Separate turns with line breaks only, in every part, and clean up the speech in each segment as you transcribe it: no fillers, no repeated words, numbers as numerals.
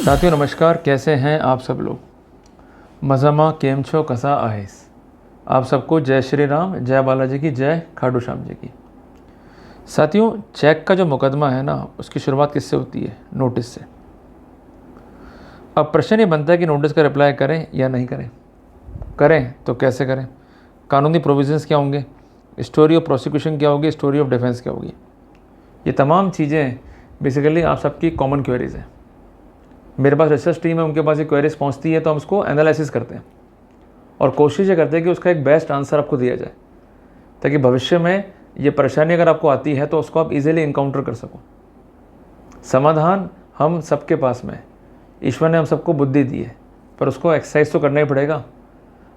साथियों नमस्कार, कैसे हैं आप सब लोग। मज़मा केम छो कसा आहेस। आप सबको जय श्री राम, जय बालाजी की, जय खाटू श्याम जी की। साथियों, चेक का जो मुकदमा है ना, उसकी शुरुआत किससे होती है? नोटिस से। अब प्रश्न ये बनता है कि नोटिस का रिप्लाई करें या नहीं करें। करें तो कैसे करें, कानूनी प्रोविजंस क्या होंगे, स्टोरी ऑफ प्रोसिक्यूशन क्या होगी, स्टोरी ऑफ डिफेंस क्या होगी। ये तमाम चीज़ें बेसिकली आप सबकी कॉमन क्वेरीज हैं। मेरे पास रिसर्च टीम है, उनके पास ये क्वेरीज पहुंचती है तो हम उसको एनालिसिस करते हैं और कोशिश ये करते हैं कि उसका एक बेस्ट आंसर आपको दिया जाए, ताकि भविष्य में ये परेशानी अगर आपको आती है तो उसको आप इजीली इनकाउंटर कर सको। समाधान हम सबके पास में है। ईश्वर ने हम सबको बुद्धि दी है, पर उसको एक्सरसाइज तो करना ही पड़ेगा।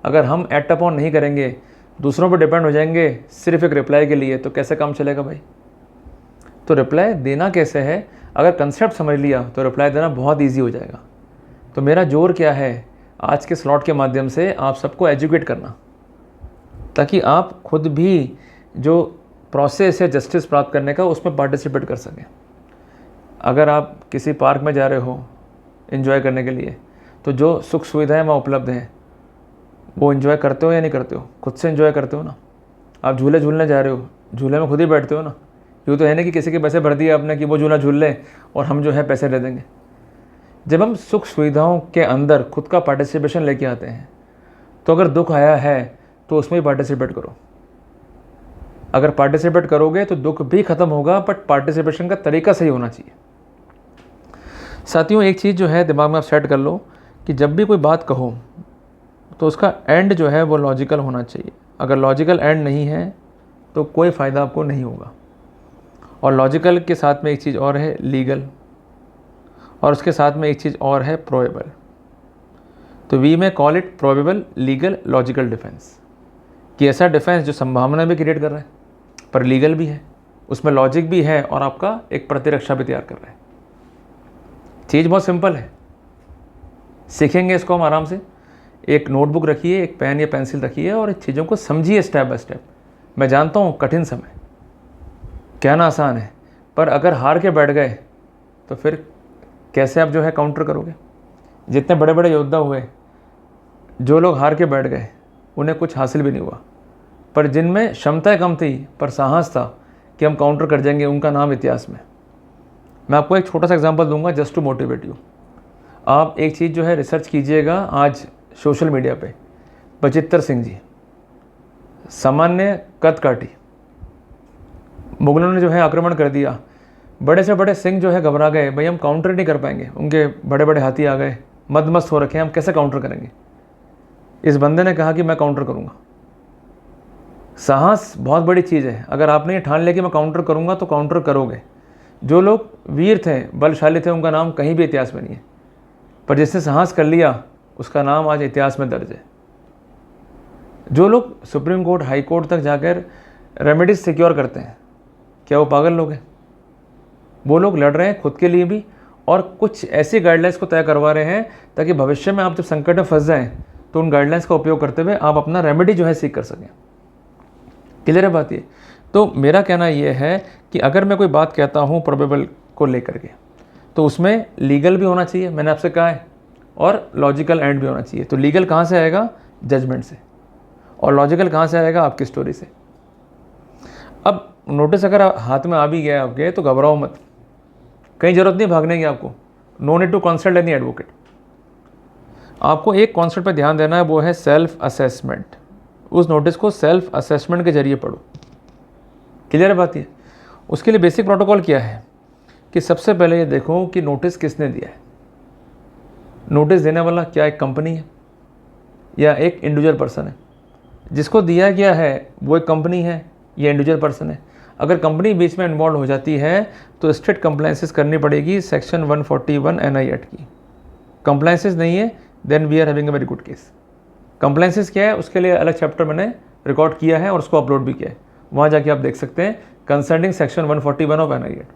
अगर हम एक्ट अपॉन नहीं करेंगे, दूसरों पर डिपेंड हो जाएंगे सिर्फ एक रिप्लाई के लिए, तो कैसे काम चलेगा भाई। तो रिप्लाई देना कैसे है, अगर कंसेप्ट समझ लिया तो रिप्लाई देना बहुत इजी हो जाएगा। तो मेरा जोर क्या है, आज के स्लॉट के माध्यम से आप सबको एजुकेट करना, ताकि आप खुद भी जो प्रोसेस है जस्टिस प्राप्त करने का, उसमें पार्टिसिपेट कर सकें। अगर आप किसी पार्क में जा रहे हो एंजॉय करने के लिए, तो जो सुख सुविधाएं वहाँ उपलब्ध हैं वो एंजॉय करते हो या नहीं करते हो? खुद से एंजॉय करते हो ना। आप झूले झूलने जा रहे हो, झूले में खुद ही बैठते हो ना। यूँ तो है ना कि किसी के पैसे भर दिए आपने कि वो झूला झूल ले और हम जो है पैसे दे देंगे। जब हम सुख सुविधाओं के अंदर खुद का पार्टिसिपेशन लेके आते हैं, तो अगर दुख आया है तो उसमें भी पार्टिसिपेट करो। अगर पार्टिसिपेट करोगे तो दुख भी खत्म होगा, बट पार्टिसिपेशन का तरीका सही होना चाहिए। साथियों, एक चीज़ जो है दिमाग में आप सेट कर लो कि जब भी कोई बात कहो तो उसका एंड जो है वो लॉजिकल होना चाहिए। अगर लॉजिकल एंड नहीं है तो कोई फ़ायदा आपको नहीं होगा। और लॉजिकल के साथ में एक चीज़ और है लीगल, और उसके साथ में एक चीज़ और है प्रोबेबल। तो वी में call it probable legal logical defence, कि ऐसा डिफेंस जो संभावना भी क्रिएट कर रहा है पर लीगल भी है, उसमें लॉजिक भी है और आपका एक प्रतिरक्षा भी तैयार कर रहा है। चीज़ बहुत सिंपल है, सीखेंगे इसको हम आराम से। एक नोटबुक रखिए, एक पेन या पेंसिल रखिए और चीज़ों को समझिए स्टेप बाय स्टेप। मैं जानता हूँ कठिन समय, कहना आसान है, पर अगर हार के बैठ गए तो फिर कैसे आप जो है काउंटर करोगे। जितने बड़े बड़े योद्धा हुए, जो लोग हार के बैठ गए उन्हें कुछ हासिल भी नहीं हुआ, पर जिनमें क्षमताएं कम थी पर साहस था कि हम काउंटर कर जाएंगे, उनका नाम इतिहास में। मैं आपको एक छोटा सा एग्जांपल दूंगा जस्ट टू मोटिवेट यू। आप एक चीज़ जो है रिसर्च कीजिएगा आज सोशल मीडिया पे। बचित्तर सिंह जी, सामान्य कद काठी, मुगलों ने जो है आक्रमण कर दिया, बड़े से बड़े सिंह जो है घबरा गए, भाई हम काउंटर नहीं कर पाएंगे, उनके बड़े बड़े हाथी आ गए, मदमस्त हो रखे हैं, हम कैसे काउंटर करेंगे। इस बंदे ने कहा कि मैं काउंटर करूंगा। साहस बहुत बड़ी चीज़ है। अगर आपने ये ठान लिया कि मैं काउंटर करूंगा तो काउंटर करोगे। जो लोग वीर थे, बलशाली थे, उनका नाम कहीं भी इतिहास में नहीं है, पर जिसने साहस कर लिया उसका नाम आज इतिहास में दर्ज है। जो लोग सुप्रीम कोर्ट, हाई कोर्ट तक जाकर रेमेडीज सिक्योर करते हैं, क्या वो पागल लोग हैं? वो लोग लड़ रहे हैं खुद के लिए भी, और कुछ ऐसी गाइडलाइंस को तय करवा रहे हैं ताकि भविष्य में आप जब संकट में फंस जाएं तो उन गाइडलाइंस का उपयोग करते हुए आप अपना रेमेडी जो है सीख कर सकें। क्लियर है बात ये? तो मेरा कहना यह है कि अगर मैं कोई बात कहता हूँ प्रोबेबल को लेकर के, तो उसमें लीगल भी होना चाहिए, मैंने आपसे कहा है, और लॉजिकल एंड भी होना चाहिए। तो लीगल कहाँ से आएगा? जजमेंट से। और लॉजिकल कहाँ से आएगा? आपकी स्टोरी से। अब नोटिस अगर हाथ में आ भी गया आपके, तो घबराओ मत, कहीं ज़रूरत नहीं भागने की आपको। No need to consult any advocate. आपको एक कॉन्सेप्ट पे ध्यान देना है, वो है सेल्फ असेसमेंट। उस नोटिस को सेल्फ असेसमेंट के जरिए पढ़ो। क्लियर है बात ये? उसके लिए बेसिक प्रोटोकॉल क्या है कि सबसे पहले ये देखो कि नोटिस किसने दिया है। नोटिस देने वाला क्या एक कंपनी है या एक इंडिविजुअल पर्सन है? जिसको दिया गया है वो एक कंपनी है या इंडिविजुअल पर्सन है? अगर कंपनी बीच में इन्वॉल्व हो जाती है तो स्ट्रिक्ट कंप्लायंसेस करनी पड़ेगी सेक्शन 141 NI एक्ट की। कंप्लायंसेस नहीं है then we are having a very good case. Compliances क्या है उसके लिए अलग चैप्टर मैंने रिकॉर्ड किया है और उसको अपलोड भी किया है, वहाँ जाके आप देख सकते हैं concerning section 141 of NI act.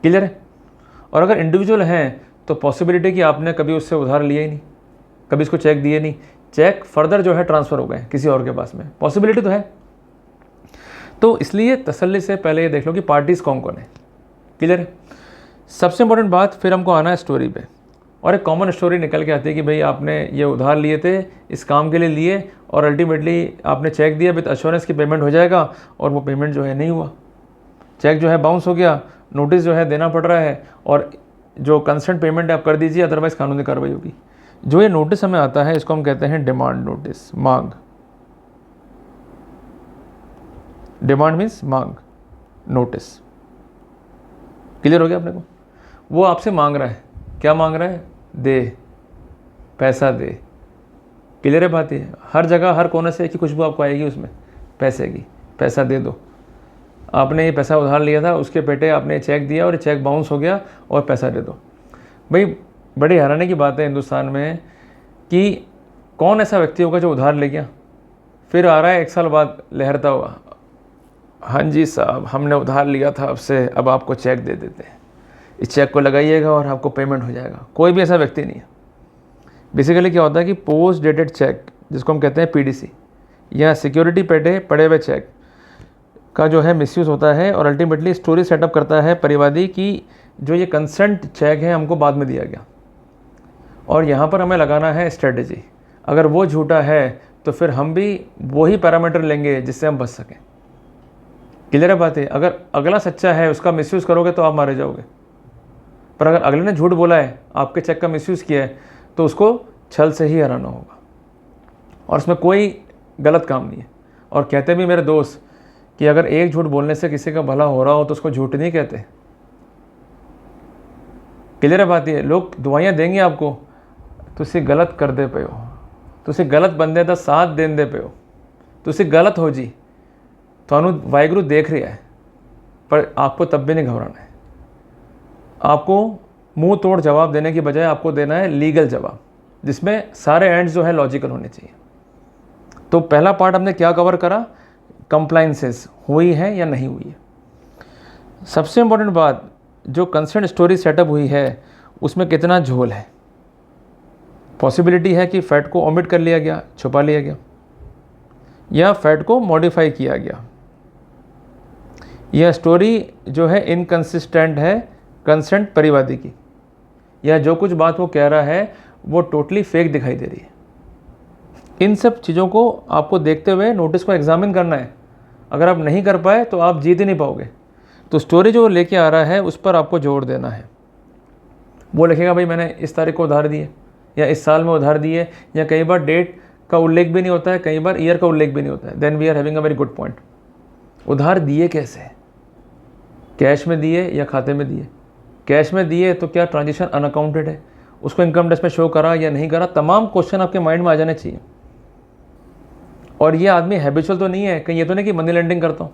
Clear है? और अगर इंडिविजुअल हैं तो पॉसिबिलिटी कि आपने कभी उससे उधार लिया ही नहीं, कभी इसको चेक दिए नहीं, चेक फर्दर जो है ट्रांसफ़र हो गए किसी और के पास में, पॉसिबिलिटी तो है। तो इसलिए तसल्ली से पहले ये देख लो कि पार्टीज़ कौन कौन है। क्लियर है? सबसे इंपॉर्टेंट बात, फिर हमको आना है स्टोरी पे। और एक कॉमन स्टोरी निकल के आती है कि भाई आपने ये उधार लिए थे, इस काम के लिए लिए, और अल्टीमेटली आपने चेक दिया विद एश्योरेंस की पेमेंट हो जाएगा, और वो पेमेंट जो है नहीं हुआ, चेक जो है बाउंस हो गया, नोटिस जो है देना पड़ रहा है, और जो कंसेंट पेमेंट है आप कर दीजिए, अदरवाइज़ कानूनी कार्रवाई होगी। जो ये नोटिस हमें आता है इसको हम कहते हैं डिमांड नोटिस, मांग। डिमांड मीन्स मांग, नोटिस। क्लियर हो गया अपने को? वो आपसे मांग रहा है, क्या मांग रहा है? दे, पैसा दे। क्लियर है बात? ये हर जगह हर कोने से एक ही खुशबू आपको आएगी उसमें, पैसे की, पैसा दे दो। आपने ये पैसा उधार लिया था, उसके पेटे आपने चेक दिया और चेक बाउंस हो गया और पैसा दे दो। भाई बड़ी हैरानी की बात है हिंदुस्तान में कि कौन ऐसा व्यक्ति होगा जो उधार ले गया, फिर आ रहा है 1 साल बाद लहरता हुआ, हाँ जी साहब हमने उधार लिया था आपसे, अब आपको चेक दे देते हैं, इस चेक को लगाइएगा और आपको पेमेंट हो जाएगा। कोई भी ऐसा व्यक्ति नहीं है। बेसिकली क्या होता है कि पोस्ट डेटेड चेक, जिसको हम कहते हैं पीडीसी, या सिक्योरिटी पड़े हुए चेक का जो है मिसयूज़ होता है, और अल्टीमेटली स्टोरी सेटअप करता है परिवादी कि जो ये कंसेंट चेक है हमको बाद में दिया गया, और यहाँ पर हमें लगाना है स्ट्रेटजी। अगर वो झूठा है तो फिर हम भी वही पैरामीटर लेंगे जिससे हम बच सकें। क्लियर है बात है? अगर अगला सच्चा है उसका मिसयूज़ करोगे तो आप मारे जाओगे, पर अगर अगले ने झूठ बोला है, आपके चेक का मिसयूज़ किया है, तो उसको छल से ही हराना होगा, और उसमें कोई गलत काम नहीं है। और कहते भी मेरे दोस्त कि अगर एक झूठ बोलने से किसी का भला हो रहा हो तो उसको झूठ नहीं कहते। क्लियर है बात? ये लोग दुआएं देंगे आपको, तुसी गलत कर दे पे हो, तुसी गलत बंदे दा साथ देन दे पे हो, तुसी गलत हो जी, थानू वाहिगुरू देख रहा है, पर आपको तब भी नहीं घबराना है। आपको मुंह तोड़ जवाब देने की बजाय आपको देना है लीगल जवाब, जिसमें सारे एंड्स जो है लॉजिकल होने चाहिए। तो पहला पार्ट हमने क्या कवर करा? कंप्लाइंसेस हुई है या नहीं हुई है। सबसे इम्पोर्टेंट बात, जो कंसर्न स्टोरी सेटअप हुई है उसमें कितना झोल है। पॉसिबिलिटी है कि फैक्ट को ओमिट कर लिया गया, छुपा लिया गया, या फैक्ट को मॉडिफाई किया गया, यह स्टोरी जो है इनकंसिस्टेंट है कंसेंट परिवादी की, या जो कुछ बात वो कह रहा है वो टोटली फेक दिखाई दे रही है। इन सब चीज़ों को आपको देखते हुए नोटिस को एग्जामिन करना है। अगर आप नहीं कर पाए तो आप जीत ही नहीं पाओगे। तो स्टोरी जो लेके आ रहा है उस पर आपको जोर देना है। वो लिखेगा भाई मैंने इस तारीख को उधार दिए, या इस साल में उधार दिए, या कई बार डेट का उल्लेख भी नहीं होता है, कई बार ईयर का उल्लेख भी नहीं होता है। Then we are having a very good point. उधार दिए कैसे? कैश में दिए या खाते में दिए? कैश में दिए तो क्या ट्रांजेक्शन अनअकाउंटेड है, उसको इनकम टैक्स में शो करा या नहीं करा? तमाम क्वेश्चन आपके माइंड में आ जाने चाहिए। और ये आदमी हैबिचुअल तो नहीं है, कहीं ये तो नहीं कि मनी लेंडिंग करता हूँ,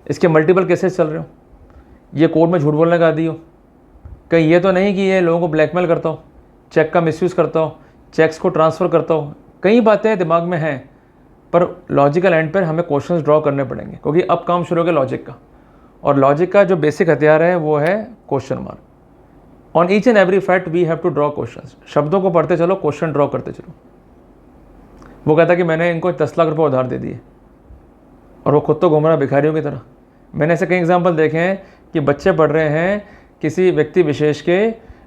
इसके मल्टीपल केसेस चल रहे हो, ये कोर्ट में झूठ बोलने का आदी हो, कहीं ये तो नहीं कि ये लोगों को ब्लैकमेल करता हो, चेक का मिसयूज़ करता हो, चेक्स को ट्रांसफ़र करता हो। कई बातें दिमाग में हैं, पर लॉजिकल एंड पर हमें क्वेश्चंस ड्रॉ करने पड़ेंगे, क्योंकि अब काम शुरू हो गया लॉजिक का। और लॉजिक का जो बेसिक हथियार है वो है question mark. On each and every fact we have to draw questions. शब्दों को पढ़ते चलो, क्वेश्चन ड्रॉ करते चलो। वो कहता कि मैंने इनको 10 लाख रुपए उधार दे दिए, और वो खुद तो घूम रहा भिखारियों की तरह। मैंने ऐसे कई एग्जाम्पल देखे हैं कि बच्चे पढ़ रहे हैं किसी व्यक्ति विशेष के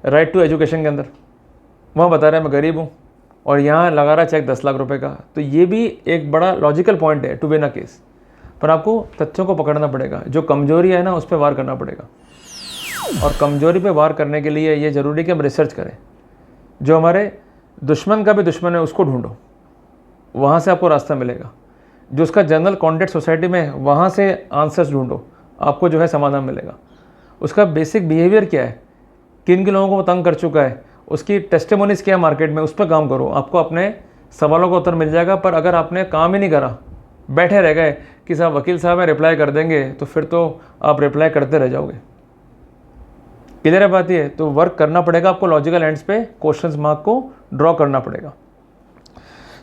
राइट टू एजुकेशन के अंदर, वहाँ बता रहा है मैं गरीब हूँ, और यहाँ लगा रहा चेक 10 लाख रुपए का। तो ये भी एक बड़ा लॉजिकल पॉइंट है टू विन अ केस। पर आपको तथ्यों को पकड़ना पड़ेगा, जो कमजोरी है ना उस पर वार करना पड़ेगा। और कमजोरी पे वार करने के लिए ये ज़रूरी कि हम रिसर्च करें। जो हमारे दुश्मन का भी दुश्मन है उसको ढूंढो, वहाँ से आपको रास्ता मिलेगा। जो उसका जनरल कॉन्टेक्स्ट सोसाइटी में है वहाँ से आंसर्स ढूंढो, आपको जो है समाधान मिलेगा। उसका बेसिक बिहेवियर क्या है, किन किन लोगों को वो तंग कर चुका है, उसकी टेस्टिमोनीज क्या है मार्केट में, उस पर काम करो, आपको अपने सवालों का उत्तर मिल जाएगा। पर अगर आपने काम ही नहीं करा, बैठे रह गए कि साहब वकील साहब रिप्लाई कर देंगे, तो फिर तो आप रिप्लाई करते रह जाओगे। क्लियर है बात? ये तो वर्क करना पड़ेगा आपको लॉजिकल एंड्स पे, क्वेश्चंस मार्क को ड्रॉ करना पड़ेगा।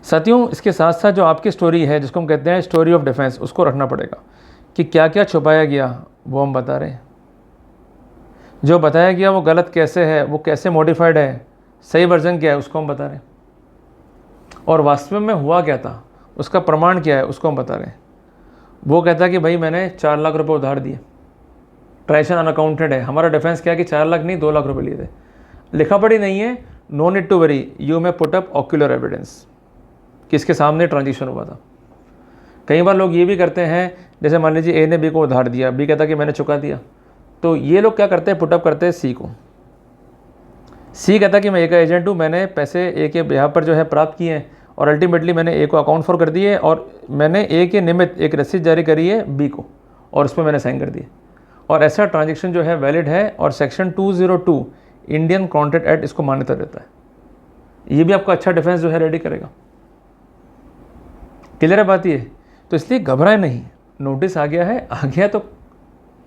साथियों, इसके साथ साथ जो आपकी स्टोरी है जिसको हम कहते हैं स्टोरी ऑफ डिफेंस, उसको रखना पड़ेगा कि क्या क्या छुपाया गया वो हम बता रहे हैं। जो बताया गया वो गलत कैसे है, वो कैसे मॉडिफाइड है, सही वर्जन क्या है उसको हम बता रहे हैं। और वास्तव में हुआ क्या था, उसका प्रमाण क्या है उसको हम बता रहे हैं। वो कहता है कि भाई मैंने 4 लाख रुपए उधार दिए, ट्रांजेक्शन अनअकाउंटेड है। हमारा डिफेंस क्या है कि 4 लाख नहीं 2 लाख रुपए लिए थे। लिखा पढ़ी नहीं है, no need to worry, you may put up ocular evidence कि इसके सामने ट्रांजेक्शन हुआ था। कई बार लोग ये भी करते हैं, जैसे मान लीजिए ए ने बी को उधार दिया, बी कहता कि मैंने चुका दिया, तो ये लोग क्या करते हैं, पुटअप करते हैं सी को। सी कहता कि मैं ए का एजेंट हूँ, मैंने पैसे ए के ब्याह पर जो है प्राप्त किए हैं और अल्टीमेटली मैंने ए को अकाउंट फॉर कर दिए और मैंने ए के निमित्त एक रसीद जारी करी है बी को और उस पर मैंने साइन कर दिए, और ऐसा ट्रांजेक्शन जो है वैलिड है और सेक्शन 202 इंडियन कॉन्ट्रैक्ट एक्ट इसको मान्यता देता है। ये भी आपका अच्छा डिफेंस जो है रेडी करेगा। क्लियर है बात ये? तो इसलिए घबराए नहीं, नोटिस आ गया है, आ गया तो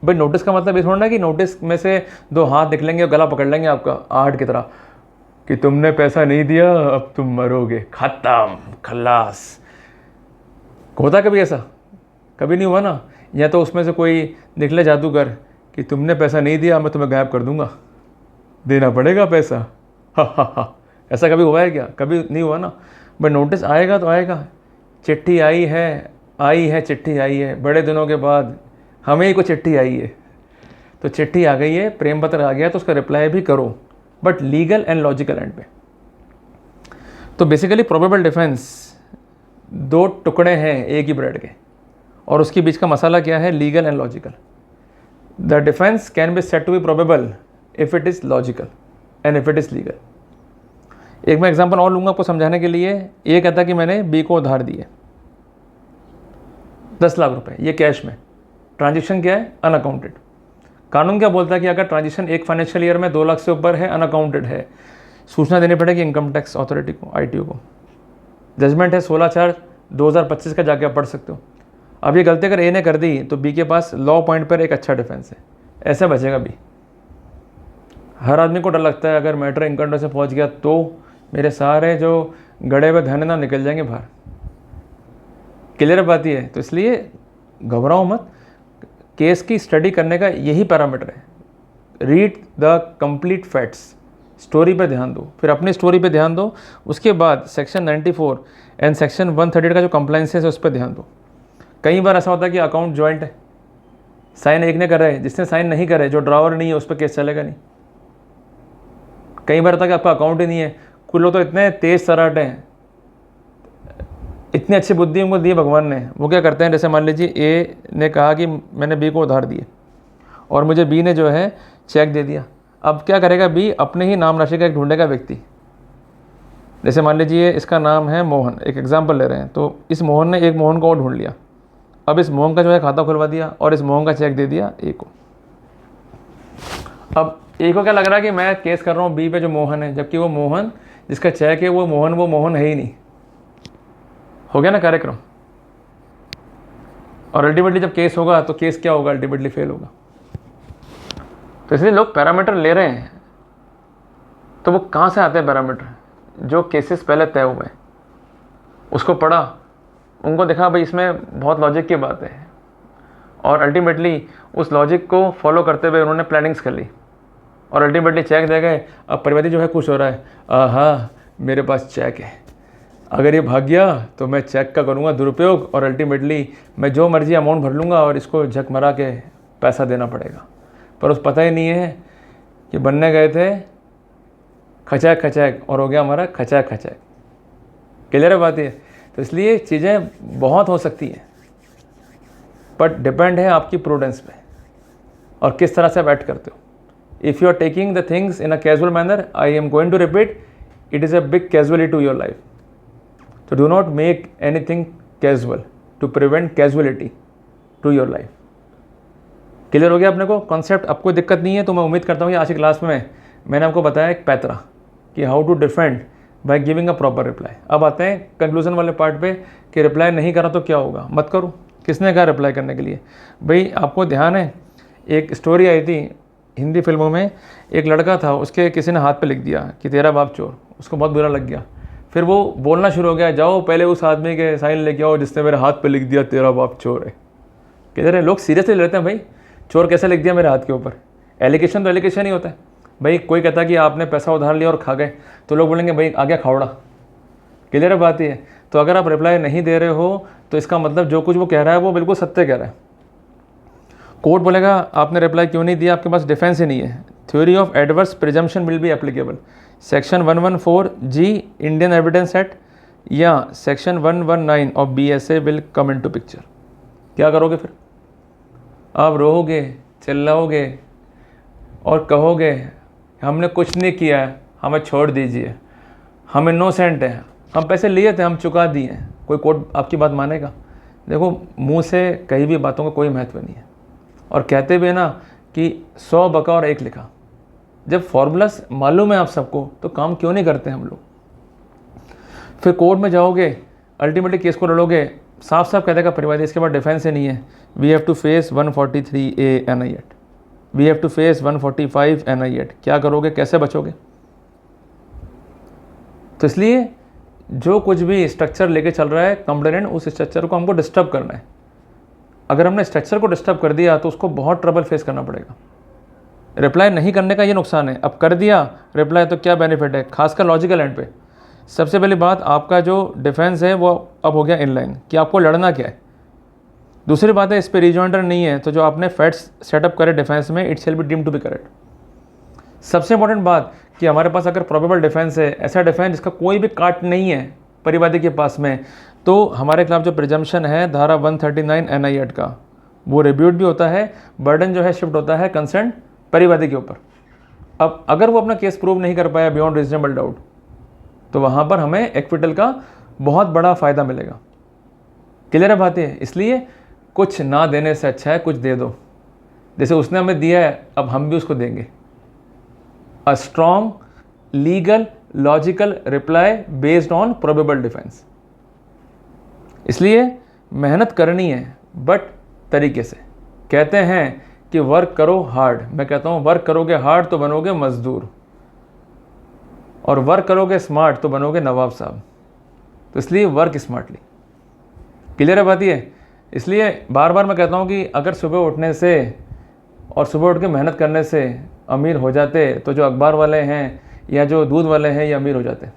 भाई नोटिस का मतलब ये थोड़ा ना कि नोटिस में से दो हाथ निकलेंगे और गला पकड़ लेंगे आपका आहट की तरह कि तुमने पैसा नहीं दिया अब तुम मरोगे, खत्म, खल्लास। होता कभी ऐसा? कभी नहीं हुआ ना। या तो उसमें से कोई निकले जादूगर कि तुमने पैसा नहीं दिया मैं तुम्हें गायब कर दूंगा, देना पड़ेगा पैसा, हा। ऐसा कभी हुआ है क्या? कभी नहीं हुआ ना। बट नोटिस आएगा तो आएगा। चिट्ठी आई है, चिट्ठी आई है, बड़े दिनों के बाद हमें ही को चिट्ठी आई है, तो चिट्ठी आ गई है, प्रेम पत्र आ गया तो उसका रिप्लाई भी करो, but legal and logical and पे। तो बेसिकली प्रोबेबल डिफेंस दो टुकड़े हैं एक ही ब्रेड के और उसके बीच का मसाला क्या है? Legal and logical. The defence can be said to be probable if it is logical and if it is legal. एक मैं एग्जांपल और लूँगा आपको समझाने के लिए। ये कहता कि मैंने बी को उधार दिए 10 लाख रुपए, ये कैश में। ट्रांजेक्शन क्या है? अनअकाउंटेड। कानून क्या बोलता है कि अगर ट्रांजेक्शन एक फाइनेंशियल ईयर में 2 लाख से ऊपर है, अनअकाउंटेड है, सूचना देनी पड़ेगी इनकम टैक्स अथॉरिटी को, ITO को। जजमेंट है 16/4/2025 का, जाके आप पढ़ सकते हो। अब ये गलती अगर ए ने कर दी तो बी के पास लॉ पॉइंट पर एक अच्छा डिफेंस है, ऐसे बचेगा बी। हर आदमी को डर लगता है अगर मैटर इनकम टैक्स से पहुँच गया तो मेरे सारे जो गड़े हुए धन ना निकल जाएंगे बाहर। क्लियर बात ही है? तो इसलिए घबराओ मत, केस की स्टडी करने का यही पैरामीटर है। Read the complete facts, story पे ध्यान दो, फिर अपनी स्टोरी पे ध्यान दो, उसके बाद सेक्शन 94 एंड सेक्शन 138 का जो कंप्लाइंसेस है उस पर ध्यान दो। कई बार ऐसा होता है कि अकाउंट जॉइंट है, साइन एक ने कर रहे, जिसने साइन नहीं करे, जो ड्रावर नहीं है उस पर केस चलेगा नहीं। कई बार होता है कि आपका अकाउंट ही नहीं है। कुछ लोग तो इतने तेज तराटे हैं, इतनी अच्छी बुद्धि उनको दी भगवान ने, वो क्या करते हैं, जैसे मान लीजिए ए ने कहा कि मैंने बी को उधार दिए और मुझे बी ने जो है चेक दे दिया। अब क्या करेगा बी? अपने ही नाम राशि का एक ढूंढेगा व्यक्ति। जैसे मान लीजिए इसका नाम है मोहन, एक एग्जाम्पल ले रहे हैं, तो इस मोहन ने एक मोहन को और ढूंढ लिया। अब इस मोहन का जो है खाता खुलवा दिया और इस मोहन का चेक दे दिया ए को। अब ए को क्या लग रहा है कि मैं केस कर रहा हूँ बी पे जो मोहन है, जबकि वो मोहन जिसका चेक है वो मोहन है ही नहीं। हो गया ना कार्यक्रम। और अल्टीमेटली जब केस होगा तो केस क्या होगा? अल्टीमेटली फेल होगा। तो इसलिए लोग पैरामीटर ले रहे हैं, तो वो कहाँ से आते हैं पैरामीटर? जो केसेस पहले तय हुए हैं उसको पढ़ा, उनको देखा भाई इसमें बहुत लॉजिक की बात है, और अल्टीमेटली उस लॉजिक को फॉलो करते हुए उन्होंने प्लानिंग्स कर ली और अल्टीमेटली चेक दे गए। अब परिवादी जो है खुश हो रहा है, हाँ मेरे पास चेक है, अगर ये भाग गया तो मैं चेक का करूँगा दुरुपयोग और अल्टीमेटली मैं जो मर्जी अमाउंट भर लूँगा और इसको झक मरा के पैसा देना पड़ेगा। पर उस पता ही नहीं है कि बनने गए थे खचैक और हो गया हमारा खचैक। क्लियर है बात ये? तो इसलिए चीज़ें बहुत हो सकती हैं, बट डिपेंड है आपकी प्रूडेंस पे और किस तरह से आप एक्ट करते हो। If you are taking the things in a casual manner, I am going to repeat, it is a big casualty to your life. तो do not make anything casual to prevent casualty to your life. Clear हो गया अपने को concept? आपको दिक्कत नहीं है तो मैं उम्मीद करता हूँ कि आज की क्लास में मैंने आपको बताया एक पैतरा कि how to defend by giving a proper reply. अब आते हैं कंक्लूजन वाले पार्ट पे कि रिप्लाई नहीं करा तो क्या होगा? मत करो। किसने कहा रिप्लाई करने के लिए? भाई आपको ध्यान है, एक स्टोरी आई थी हिंदी फिल्मों में, एक लड़का था, उसके किसी ने हाथ पे लिख दिया कि तेरा बाप चोर। उसको बहुत बुरा लग गया, फिर वो बोलना शुरू हो गया, जाओ पहले उस आदमी के साइन लेके आओ जिसने मेरे हाथ पे लिख दिया तेरा बाप चोर है। किधर है? लोग सीरियसली लेते हैं भाई, चोर कैसे लिख दिया मेरे हाथ के ऊपर? एलिगेशन तो एलिगेशन ही होता है भाई। कोई कहता कि आपने पैसा उधार लिया और खा गए, तो लोग बोलेंगे भाई आ गया खावड़ा। क्लियर बात ही है? तो अगर आप रिप्लाई नहीं दे रहे हो तो इसका मतलब जो कुछ वो कह रहा है वो बिल्कुल सत्य कह रहा है। कोर्ट बोलेगा आपने रिप्लाई क्यों नहीं दिया? आपके पास डिफेंस ही नहीं है। Theory of adverse presumption will be applicable. Section 114G Indian evidence act या section 119 of BSA will come into picture. क्या करोगे फिर? आप रोओगे, चिल्लाओगे और कहोगे हमने कुछ नहीं किया है, हमें छोड़ दीजिए, हम इनोसेंट हैं, हम पैसे लिए थे, हम चुका दिए हैं। कोई कोर्ट आपकी बात मानेगा? देखो, मुंह से कही भी बातों का कोई महत्व नहीं है। और कहते भी है ना कि 100 बका और 1 लिखा। जब फॉर्मूलास मालूम है आप सबको तो काम क्यों नहीं करते हम लोग? फिर कोर्ट में जाओगे, अल्टीमेटली केस को लड़ोगे, साफ साफ कह देगा परिवादी, इसके बाद डिफेंस ही नहीं है। We have to face 143A NI act, we have to face 145 NI act. क्या करोगे? कैसे बचोगे? तो इसलिए जो कुछ भी स्ट्रक्चर लेके चल रहा है कंप्लेनेंट, उस स्ट्रक्चर को हमको डिस्टर्ब करना है। अगर हमने स्ट्रक्चर को डिस्टर्ब कर दिया तो उसको बहुत ट्रबल फेस करना पड़ेगा। रिप्लाई नहीं करने का ये नुकसान है। अब कर दिया रिप्लाई तो क्या बेनिफिट है, खासकर लॉजिकल एंड पे। सबसे पहली बात, आपका जो डिफेंस है वो अब हो गया इनलाइन कि आपको लड़ना क्या है। दूसरी बात है, इस पर रिजॉइंडर नहीं है, तो जो आपने फैक्ट्स सेटअप करे डिफेंस में, it shall be deemed to be correct. सबसे इंपॉर्टेंट बात कि हमारे पास अगर प्रोबेबल डिफेंस है, ऐसा डिफेंस जिसका कोई भी काट नहीं है परिवादी के पास में, तो हमारे खिलाफ जो प्रिजम्पशन है धारा 139 NI एक्ट का, वो रिब्यूट भी होता है। बर्डन जो है शिफ्ट होता है कंसर्न परिवादी के ऊपर। अब अगर वो अपना केस प्रूव नहीं कर पाया बियॉन्ड रीजनेबल डाउट, तो वहाँ पर हमें एक्विटल का बहुत बड़ा फ़ायदा मिलेगा। क्लियर है बातें? इसलिए कुछ ना देने से अच्छा है कुछ दे दो। जैसे उसने हमें दिया है, अब हम भी उसको देंगे। A strong legal logical reply based on probable defence. इसलिए मेहनत करनी है, बट तरीके से। कहते हैं कि वर्क करो हार्ड, मैं कहता हूँ वर्क करोगे हार्ड तो बनोगे मजदूर, और वर्क करोगे स्मार्ट तो बनोगे नवाब साहब। तो इसलिए वर्क स्मार्टली। क्लियर है बात ये? इसलिए बार बार मैं कहता हूँ कि अगर सुबह उठने से और सुबह उठ के मेहनत करने से अमीर हो जाते, तो जो अखबार वाले हैं या जो दूध वाले हैं ये अमीर हो जाते।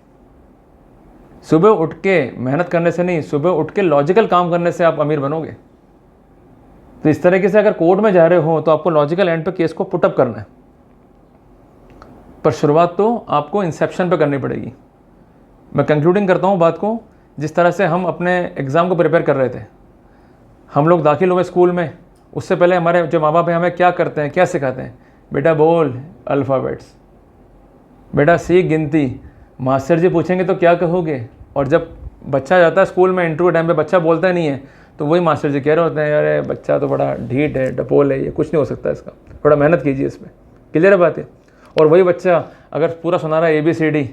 सुबह उठ के मेहनत करने से नहीं, सुबह उठ के लॉजिकल काम करने से आप अमीर बनोगे। तो इस तरीके से अगर कोर्ट में जा रहे हो तो आपको लॉजिकल एंड पे केस को पुटअप करना है, पर शुरुआत तो आपको इंसेप्शन पे करनी पड़ेगी। मैं कंक्लूडिंग करता हूँ बात को। जिस तरह से हम अपने एग्ज़ाम को प्रिपेयर कर रहे थे, हम लोग दाखिल हुए स्कूल में, उससे पहले हमारे जो माँ बाप हैं हमें क्या करते हैं, क्या सिखाते हैं? बेटा बोल अल्फ़ाबेट्स, बेटा सीख गिनती। मास्टर जी पूछेंगे तो क्या कहोगे? और जब बच्चा जाता है स्कूल में, इंटरव्यू टाइम पे बच्चा बोलता नहीं है, तो वही मास्टर जी कह रहे होते हैं यार बच्चा तो बड़ा ढीठ है, डपोल है, ये कुछ नहीं हो सकता इसका, थोड़ा मेहनत कीजिए इसमें। क्लियर है बात है? और वही बच्चा अगर पूरा सुना रहा है ABCD,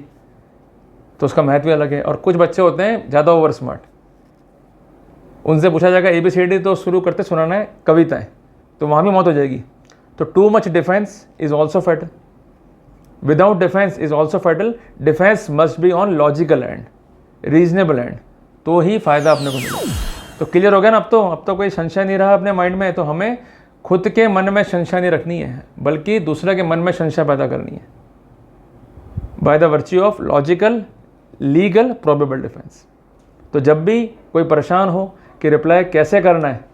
तो उसका महत्व अलग है। और कुछ बच्चे होते हैं ज़्यादा ओवर स्मार्ट, उनसे पूछा जाएगा ABCD तो शुरू करते सुनाना है कविताएं, तो वहाँ भी मौत हो जाएगी। तो too much defence is also fatal, without defence is also fatal. Defence must be on logical and, reasonable and, तो ही फ़ायदा अपने को मिलेगा। तो क्लियर हो गया ना? अब तो कोई संशय नहीं रहा अपने माइंड में। तो हमें खुद के मन में संशय नहीं रखनी है, बल्कि दूसरे के मन में संशय पैदा करनी है by the virtue of logical legal probable defence. तो जब भी कोई परेशान हो कि रिप्लाई कैसे करना है,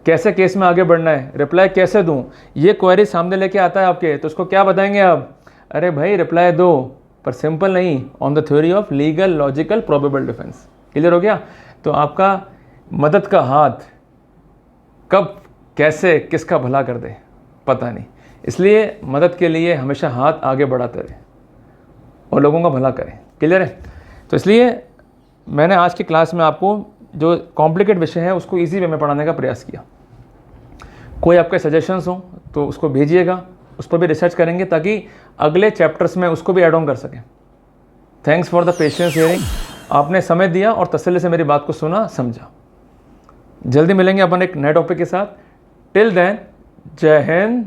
कैसे केस में आगे बढ़ना है, रिप्लाई कैसे दूं, ये क्वेरी सामने लेके आता है आपके, तो उसको क्या बताएंगे आप? अरे भाई रिप्लाई दो, पर सिंपल नहीं, on the theory of legal logical probable defence. Clear हो गया? तो आपका मदद का हाथ कब कैसे किसका भला कर दे पता नहीं। इसलिए मदद के लिए हमेशा हाथ आगे बढ़ाते रहे और लोगों का भला करें। क्लियर है? तो इसलिए मैंने आज की क्लास में आपको जो कॉम्प्लिकेट विषय है उसको इजी वे में पढ़ाने का प्रयास किया। कोई आपके सजेशंस हो तो उसको भेजिएगा, उस पर भी रिसर्च करेंगे ताकि अगले चैप्टर्स में उसको भी ऐड ऑन कर सकें। Thanks for the patience hearing. आपने समय दिया और तसल्ली से मेरी बात को सुना, समझा। जल्दी मिलेंगे अपन एक नए टॉपिक के साथ। टिल देन, जय हिंद,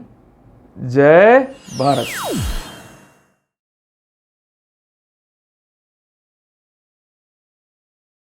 जय भारत।